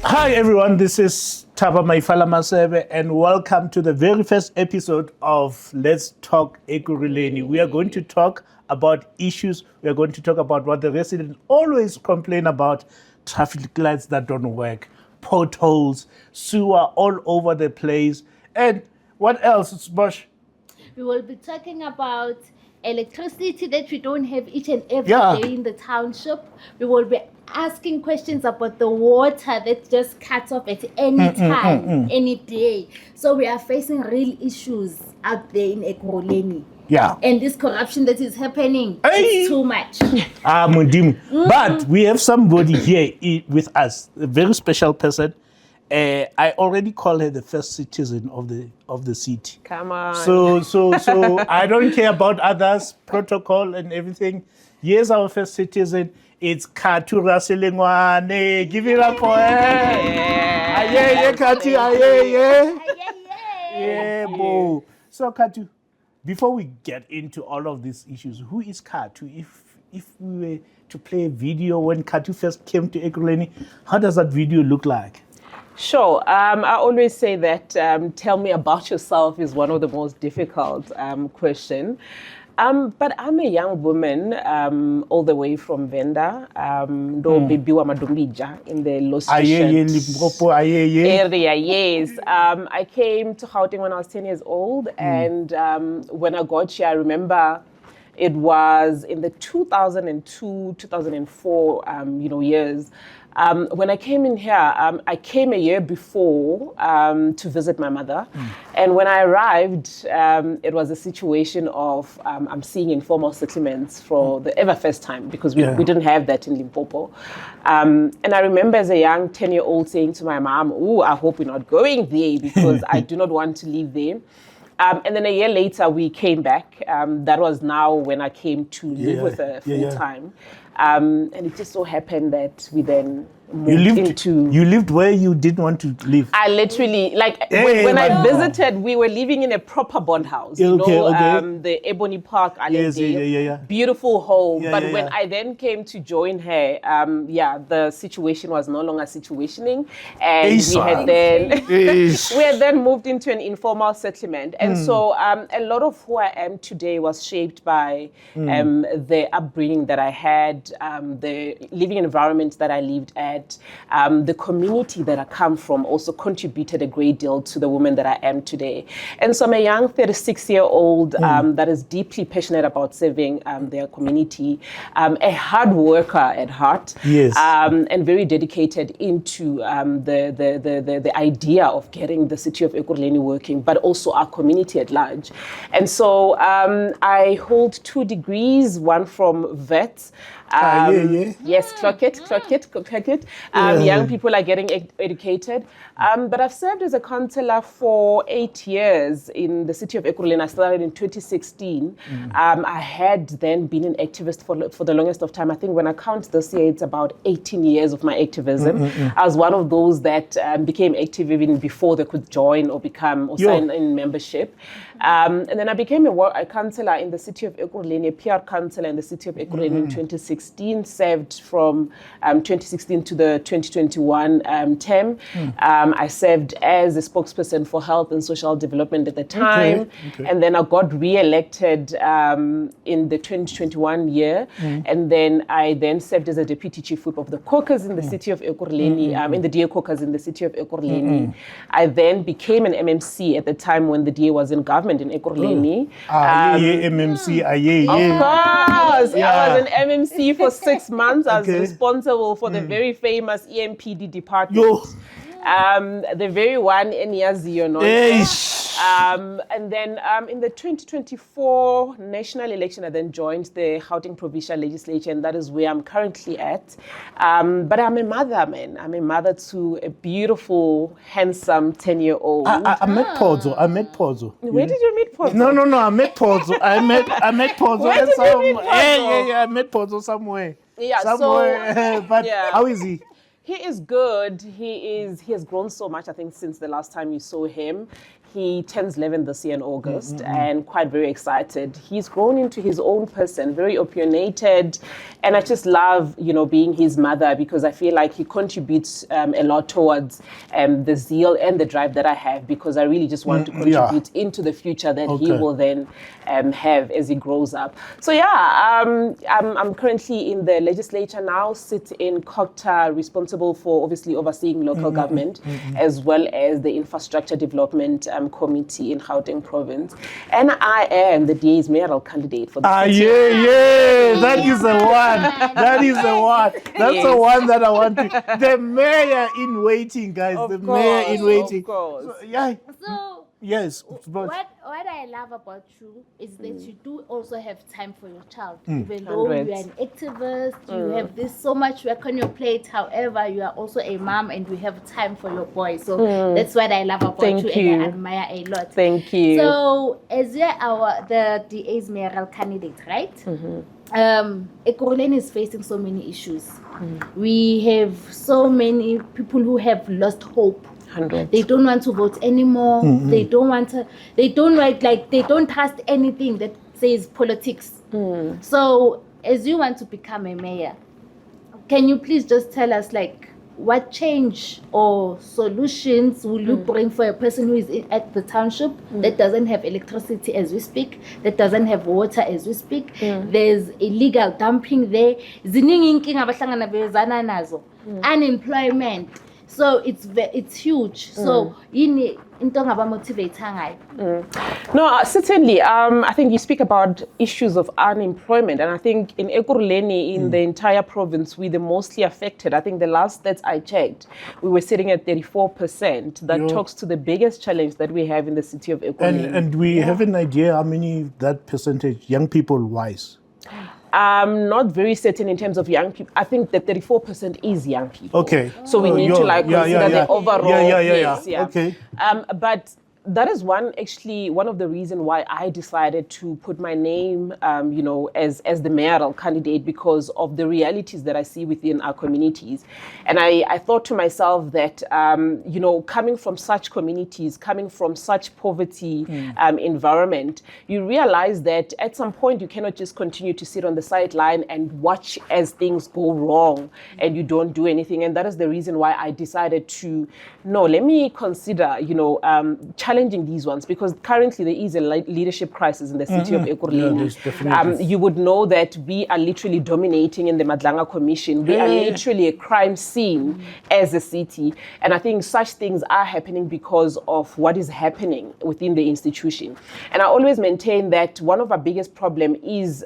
Hi everyone, this is Thaba Maifala Masebe and welcome to the very first episode of Let's Talk Ekurhuleni. We are going to talk about issues. We are going to talk about what the residents always complain about: traffic lights that don't work, potholes, sewer all over the place, and what else, Bosch? We will be talking about electricity that we don't have each and every day in the township. We will be asking questions about the water that just cuts off at any time, any day. So we are facing real issues out there in Ekurhuleni. Yeah. And this corruption that is happening is too much. But we have somebody here with us, a very special person. I already call her the first citizen of the city. Come on. So I don't care about others, protocol and everything. Here's our first citizen. It's Khathutshelo Rasilingwane. Give it up for her. Yeah, Khathu. Yeah, boo. So Khathu, before we get into all of these issues, who is Khathu? If we were to play a video when Khathu first came to Ekurhuleni, how does that video look like? Sure. I always say that tell me about yourself is one of the most difficult questions. But I'm a young woman all the way from Venda, in the Los area. Yes. I came to Gauteng when I was 10 years old, and when I got here, I remember it was in the 2002, 2004, years. When I came in here, I came a year before to visit my mother. And when I arrived, it was a situation of I'm seeing informal settlements for the ever first time because we didn't have that in Limpopo. And I remember as a young 10-year-old saying to my mom, "Oh, I hope we're not going there because I do not want to live there." And then a year later, we came back. That was now when I came to live with her full time. And it just so happened that we then moved You lived where you didn't want to live? I literally, when I visited, we were living in a proper bond house. The Ebony Park, beautiful home. But when I then came to join her, the situation was no longer situationing. And we had then moved into an informal settlement. And so a lot of who I am today was shaped by the upbringing that I had, the living environment that I lived at. The community that I come from also contributed a great deal to the woman that I am today. And so I'm a young 36-year-old that is deeply passionate about serving their community, a hard worker at heart, and very dedicated into the idea of getting the city of Ekurhuleni working, but also our community at large. And so I hold 2 degrees, one from VET. Yes, clock it. Young people are getting educated. But I've served as a councillor for 8 years in the city of Ekurhuleni. I started in 2016. I had then been an activist for the longest of time. I think when I count this year, it's about 18 years of my activism. I was one of those that became active even before they could join or become or sign in membership. And then I became a councillor in the city of Ekurhuleni, a PR councillor in the city of Ekurhuleni in 2016, served from 2016 to the 2021 term. I served as a spokesperson for health and social development at the time. And then I got re-elected in the 2021 year. And then I served as a deputy chief whip of the caucus in the city of Ekurhuleni, in the DA caucus in the city of Ekurhuleni. I then became an MMC at the time when the DA was in government in Ekurhuleni. MMC, Of course, I was an MMC for 6 months. I was responsible for the very famous EMPD department. The very one in Yazio, and then in the 2024 national election, I then joined the Gauteng provincial legislature, and that is where I'm currently at. But I'm a mother, man. I'm a mother to a beautiful, handsome 10-year-old. I met Pozo. Where did you meet Pozo? No. I met Pozo. I met Pozo. Where did you meet Pozo? I met Pozo somewhere. But how is he? He is good. He has grown so much, I think, since the last time you saw him. He turns 11 this year in August, and quite very excited. He's grown into his own person, very opinionated, and I just love, being his mother, because I feel like he contributes a lot towards the zeal and the drive that I have, because I really just want to contribute into the future that he will then have as he grows up. So I'm currently in the legislature now, sit in COGTA, responsible for obviously overseeing local government, as well as the infrastructure development committee in Gauteng province. And I am the DA's mayoral candidate for the city. That is the one. That is the one. That's the one that I want to. The mayor in waiting, guys. Mayor in waiting. Of course. So yes. What I love about you is that you do also have time for your child. Even though you are an activist, you have so much work on your plate. However, you are also a mom and you have time for your boy. So that's what I love about you and I admire a lot. Thank you. So as you're the DA's mayoral candidate, right? Ekurhuleni is facing so many issues. We have so many people who have lost hope. 100. They don't want to vote anymore. They don't want to. They don't trust anything that says politics. So, as you want to become a mayor, can you please just tell us what change or solutions will you bring for a person who is at the township that doesn't have electricity as we speak, that doesn't have water as we speak? There's illegal dumping there. Unemployment. So it's huge. So No, certainly. I think you speak about issues of unemployment, and I think in Ekurhuleni, in the entire province, we're the mostly affected. I think the last stats I checked, we were sitting at 34%. That talks to the biggest challenge that we have in the city of Ekurhuleni. And we have an idea how many that percentage, young people wise? I'm not very certain in terms of young people. I think that 34% is young people. Okay. So we need to consider the overall. Okay. But that is one of the reasons why I decided to put my name, as the mayoral candidate, because of the realities that I see within our communities. And I thought to myself that, coming from such communities, coming from such poverty environment, you realize that at some point you cannot just continue to sit on the sideline and watch as things go wrong and you don't do anything. And that is the reason why I decided to, let me consider, challenging these ones, because currently there is a leadership crisis in the city of Ekurhuleni. You would know that we are literally dominating in the Madlanga Commission. We are literally a crime scene as a city. And I think such things are happening because of what is happening within the institution. And I always maintain that one of our biggest problems is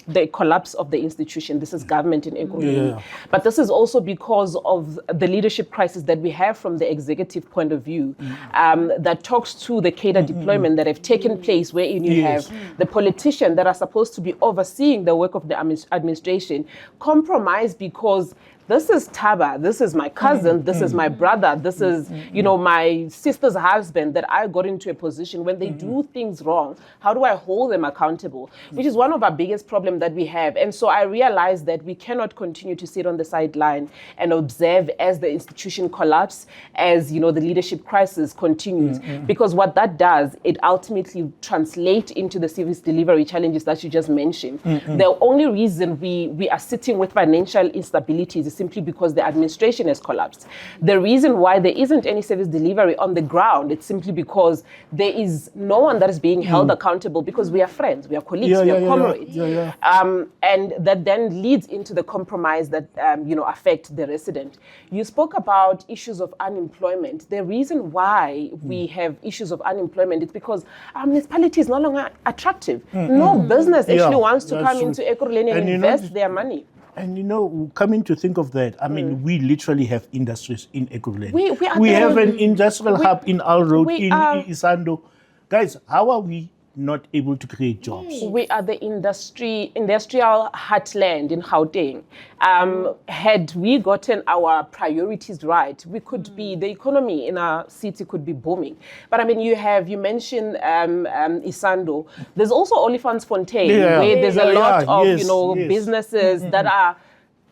the collapse of the institution. This is government in Ekurhuleni. But this is also because of the leadership crisis that we have from the executive point of view, that talks to the cadre deployment that have taken place, where you have the politicians that are supposed to be overseeing the work of the administration compromised because this is Taba, this is my cousin, this is my brother, this is, my sister's husband that I got into a position when they do things wrong. How do I hold them accountable? Which is one of our biggest problems that we have. And so I realized that we cannot continue to sit on the sideline and observe as the institution collapses, as, the leadership crisis continues. Because what that does, it ultimately translates into the service delivery challenges that you just mentioned. The only reason we are sitting with financial instabilities is simply because the administration has collapsed. The reason why there isn't any service delivery on the ground, it's simply because there is no one that is being held accountable, because we are friends, we are colleagues, we are comrades. And that then leads into the compromise that, affect the resident. You spoke about issues of unemployment. The reason why we have issues of unemployment is because our municipality is no longer attractive. No business actually wants to come into Ekurhuleni and invest their money. And coming to think of that, we literally have industries in Ekurhuleni. We have an industrial hub in Al Road, in Isando. Guys, how are we not able to create jobs? We are the industrial heartland in Gauteng. Had we gotten our priorities right, we could be, the economy in our city could be booming. But you mentioned Isando. There's also Oliphantfontein, where there's a lot of businesses that are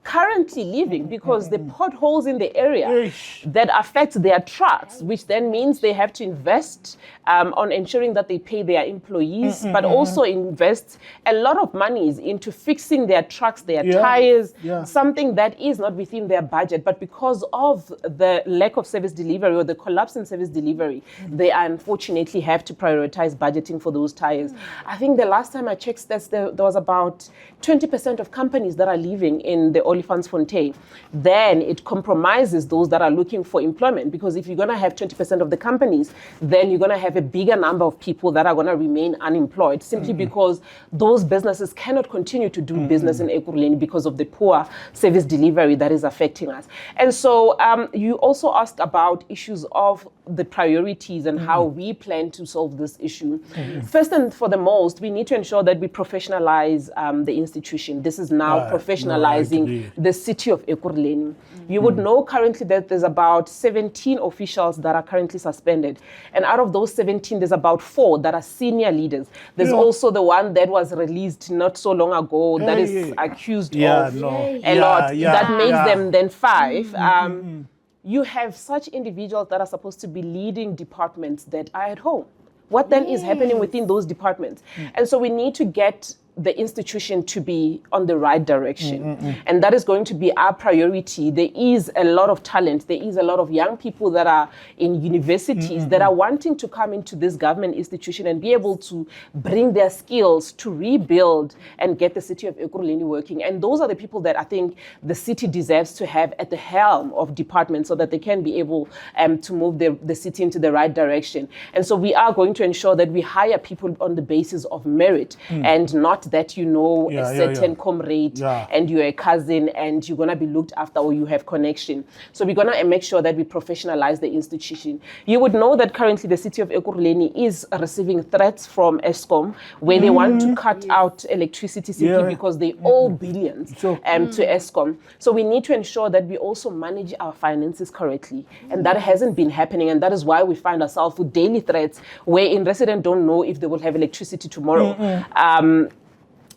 currently living because the potholes in the area that affect their trucks, which then means they have to invest on ensuring that they pay their employees, but also invest a lot of monies into fixing their trucks, their tires, something that is not within their budget. But because of the lack of service delivery or the collapse in service delivery, they unfortunately have to prioritize budgeting for those tires. I think the last time I checked stats, there was about 20% of companies that are living in the Olifantsfontein. Then it compromises those that are looking for employment, because if you're going to have 20% of the companies, then you're going to have a bigger number of people that are going to remain unemployed, simply because those businesses cannot continue to do business in Ekurhuleni because of the poor service delivery that is affecting us. And so you also asked about issues of the priorities and how we plan to solve this issue. First and foremost, we need to ensure that we professionalize the institution. This is now professionalizing the city of Ekurhuleni. You would know currently that there's about 17 officials that are currently suspended. And out of those 17, there's about 4 that are senior leaders. There's also the one that was released not so long ago that is accused of a lot. That makes them then 5. You have such individuals that are supposed to be leading departments that are at home. What then is happening within those departments? And so we need to get the institution to be on the right direction. And that is going to be our priority. There is a lot of talent. There is a lot of young people that are in universities that are wanting to come into this government institution and be able to bring their skills to rebuild and get the city of Ekurhuleni working. And those are the people that I think the city deserves to have at the helm of departments so that they can be able to move the city into the right direction. And so we are going to ensure that we hire people on the basis of merit and not that you know a certain comrade and you're a cousin and you're going to be looked after or you have connection. So we're going to make sure that we professionalize the institution. You would know that currently the city of Ekurhuleni is receiving threats from Eskom where they want to cut out electricity simply because they owe billions to Eskom. So we need to ensure that we also manage our finances correctly. And that hasn't been happening. And that is why we find ourselves with daily threats wherein residents don't know if they will have electricity tomorrow.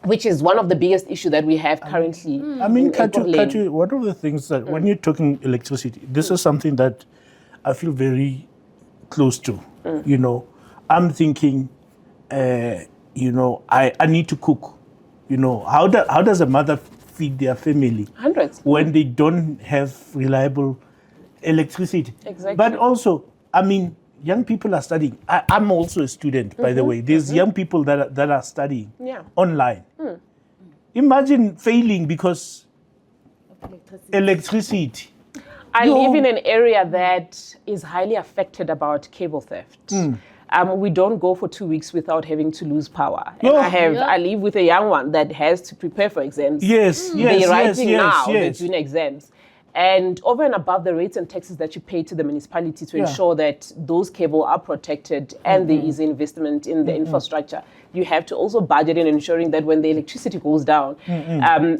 Which is one of the biggest issues that we have currently. I mean, Khathu, one of the things that when you're talking electricity, this is something that I feel very close to. You know, I'm thinking, you know, I need to cook. You know, how does a mother feed their family? Hundreds. When they don't have reliable electricity. Exactly. But also, I mean, young people are studying. I'm also a student, by the way. There's young people that are studying online. Imagine failing because electricity. I live in an area that is highly affected about cable theft. We don't go for 2 weeks without having to lose power. And I live with a young one that has to prepare for exams. They're writing now the June exams. And over and above the rates and taxes that you pay to the municipality to ensure that those cable are protected and there is investment in the infrastructure, you have to also budget in ensuring that when the electricity goes down,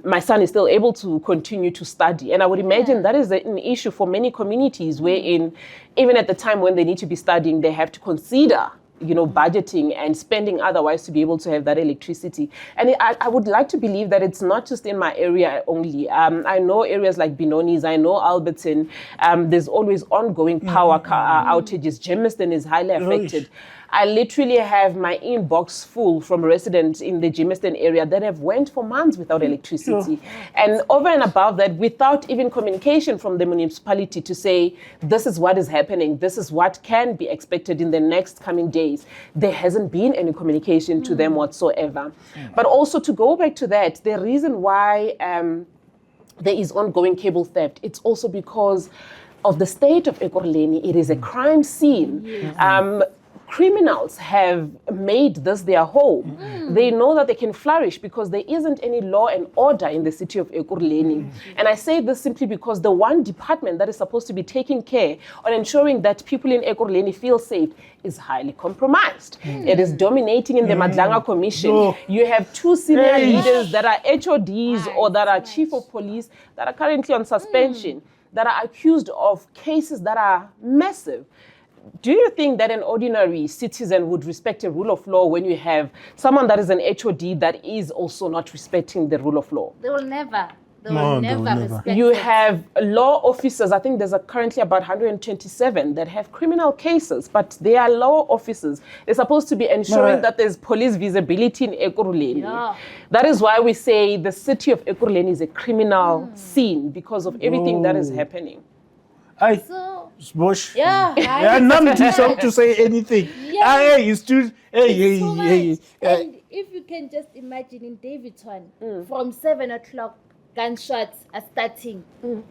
my son is still able to continue to study. And I would imagine that is an issue for many communities wherein even at the time when they need to be studying, they have to consider budgeting and spending otherwise to be able to have that electricity. And I would like to believe that it's not just in my area only. I know areas like Benoni's, I know Alberton, there's always ongoing power outages. Germiston is highly affected. I literally have my inbox full from residents in the Germiston area that have went for months without electricity. And over and above that, without even communication from the municipality to say, this is what is happening, this is what can be expected in the next coming days. There hasn't been any communication to them whatsoever. But also to go back to that, the reason why there is ongoing cable theft, it's also because of the state of Ekurhuleni. It is a crime scene. Criminals have made this their home. They know that they can flourish because there isn't any law and order in the city of Ekurhuleni. And I say this simply because the one department that is supposed to be taking care on ensuring that people in Ekurhuleni feel safe is highly compromised. It is dominating in the Madlanga Commission. You have 2 senior leaders that are HODs or that are chief of police that are currently on suspension, that are accused of cases that are massive. Do you think that an ordinary citizen would respect a rule of law when you have someone that is an HOD that is also not respecting the rule of law? They will never. They will never respect You it. have law officers. I think there's currently about 127 that have criminal cases, but they are law officers. They're supposed to be ensuring that there's police visibility in Ekurhuleni. Yeah. That is why we say the city of Ekurhuleni is a criminal scene because of everything that is happening. Bush. Yeah. I'm not to say anything. Yeah. It's too. And if you can just imagine in Davidton, from 7 o'clock, gunshots are starting.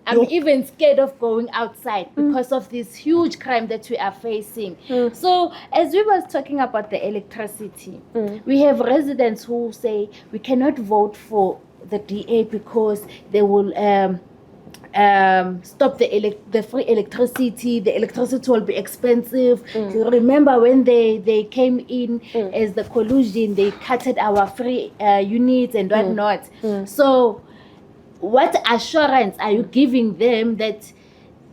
I'm even scared of going outside because of this huge crime that we are facing. So as we were talking about the electricity, we have residents who say we cannot vote for the DA because they will stop the free electricity. The electricity will be expensive. You remember when they came in as the collusion, they cutted our free units and whatnot. So what assurance are you giving them that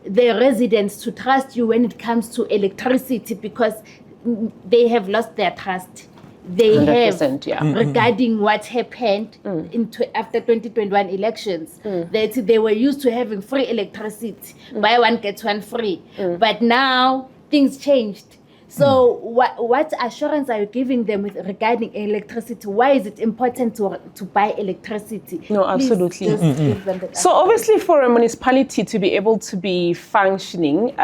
the residents to trust you when it comes to electricity, because they have lost their trust? They have regarding what happened after 2021 elections, that they were used to having free electricity, buy one get one free, but now things changed. So what assurance are you giving them regarding electricity? Why is it important to buy electricity? No, absolutely. Give them that So obviously for a municipality to be able to be functioning,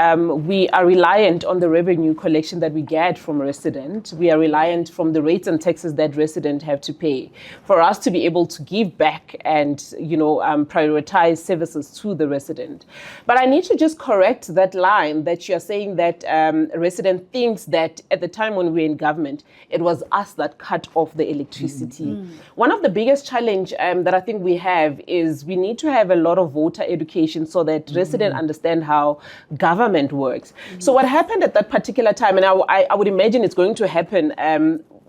we are reliant on the revenue collection that we get from residents. We are reliant from the rates and taxes that residents have to pay for us to be able to give back and, prioritize services to the resident. But I need to just correct that line that you're saying that a resident thinks that at the time when we were in government, it was us that cut off the electricity. One of the biggest challenge that I think we have is we need to have a lot of voter education so that residents understand how government works. So what happened at that particular time, and I would imagine it's going to happen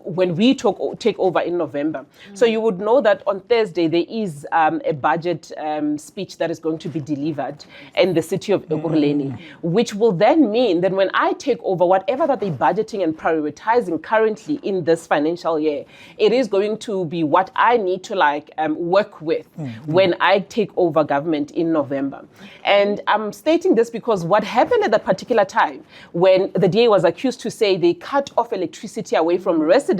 when we take over in November. So you would know that on Thursday there is a budget speech that is going to be delivered in the city of Ekurhuleni, which will then mean that when I take over, whatever that they're budgeting and prioritizing currently in this financial year, it is going to be what I need to work with when I take over government in November. And I'm stating this because what happened at that particular time when the DA was accused to say they cut off electricity away from residents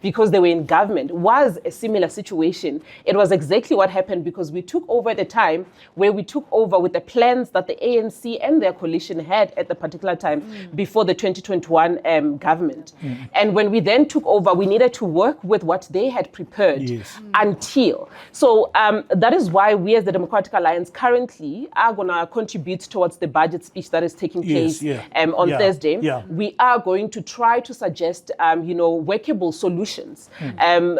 because they were in government was a similar situation. It was exactly what happened because we took over at a time where we took over with the plans that the ANC and their coalition had at the particular time before the 2021 government. And when we then took over, we needed to work with what they had prepared until. So that is why we as the Democratic Alliance currently are going to contribute towards the budget speech that is taking place on Thursday. We are going to try to suggest, workable solutions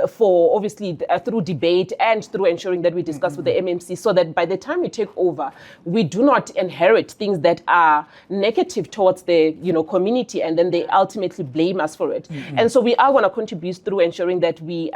for obviously through debate and through ensuring that we discuss with the MMC so that by the time we take over, we do not inherit things that are negative towards the community and then they ultimately blame us for it. And so we are going to contribute through ensuring that we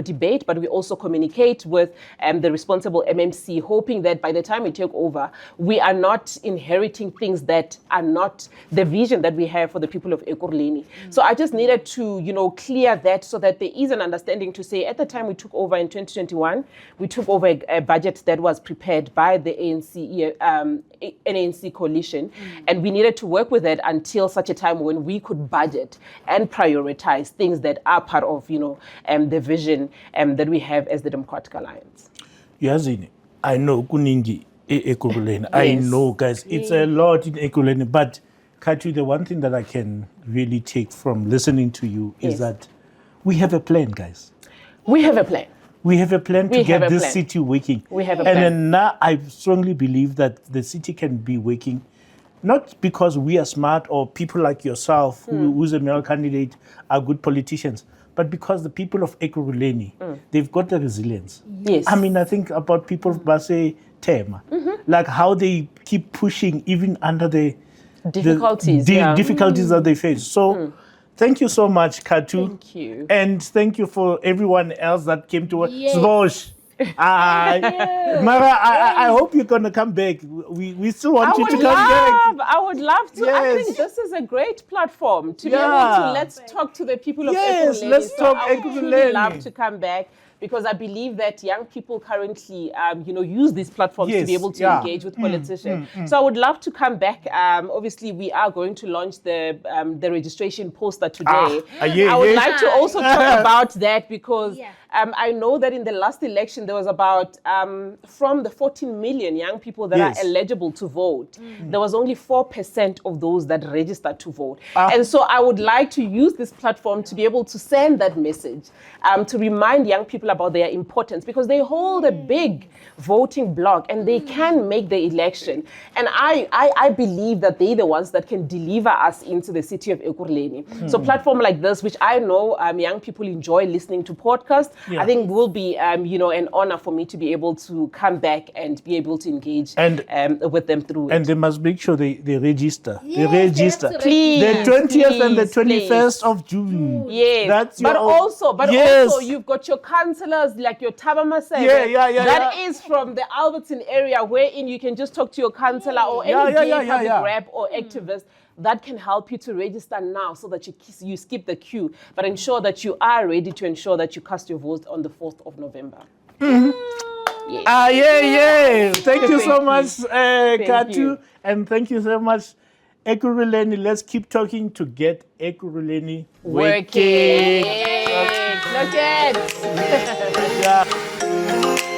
debate, but we also communicate with the responsible MMC, hoping that by the time we take over, we are not inheriting things that are not the vision that we have for the people of Ekurhuleni. So I just needed to clear that so that there is an understanding to say at the time we took over in 2021, we took over a budget that was prepared by the ANC coalition, and we needed to work with that until such a time when we could budget and prioritize things that are part of the vision that we have as the Democratic Alliance. Yazini, I know kuningi Ekurhuleni. I know, guys, it's a lot in Ekurhuleni, but Khathu, the one thing that I can really take from listening to you is that we have a plan, guys. We have a plan. We have a plan to get this city working. We have a plan. And then now I strongly believe that the city can be working, not because we are smart or people like yourself, who's a mayoral candidate, are good politicians, but because the people of Ekurhuleni, they've got the resilience. Yes. I mean, I think about people of Base Tema, like how they keep pushing even under the difficulties that they face. So thank you so much, Khathu. Thank you. And thank you for everyone else that came to us. Zbosh. Mara, I hope you're going to come back. We still want you to come back. I would love to. Yes. I think this is a great platform to be able to let's talk to the people of Ekurhuleni. Let's talk I would Ekurhuleni. really love to come back. because I believe that young people currently, use these platforms to be able to engage with politicians. So I would love to come back. Obviously, we are going to launch the registration poster today. I would like to also talk about that because I know that in the last election, there was about, from the 14 million young people that are eligible to vote, there was only 4% of those that registered to vote. And so I would like to use this platform to be able to send that message, to remind young people about their importance, because they hold a big voting block and they can make the election. And I believe that they're the ones that can deliver us into the city of Ekurhuleni. So platform like this, which I know young people enjoy listening to podcasts, I think will be, an honor for me to be able to come back and be able to engage with them through it. And they must make sure they register. Yes, they register. Please, the 20th and the 21st please. of June. Yes, That's but also you've got your councillors like your Tabama Masebe. That is from the Alberton area, wherein you can just talk to your councillor or any public rep or activist that can help you to register now so that you skip the queue, but ensure that you are ready to ensure that you cast your vote on the 4th of November. Yes. Thank you so much, Khathu, and thank you so much, Ekurhuleni. Let's keep talking to get Ekurhuleni working. Look at.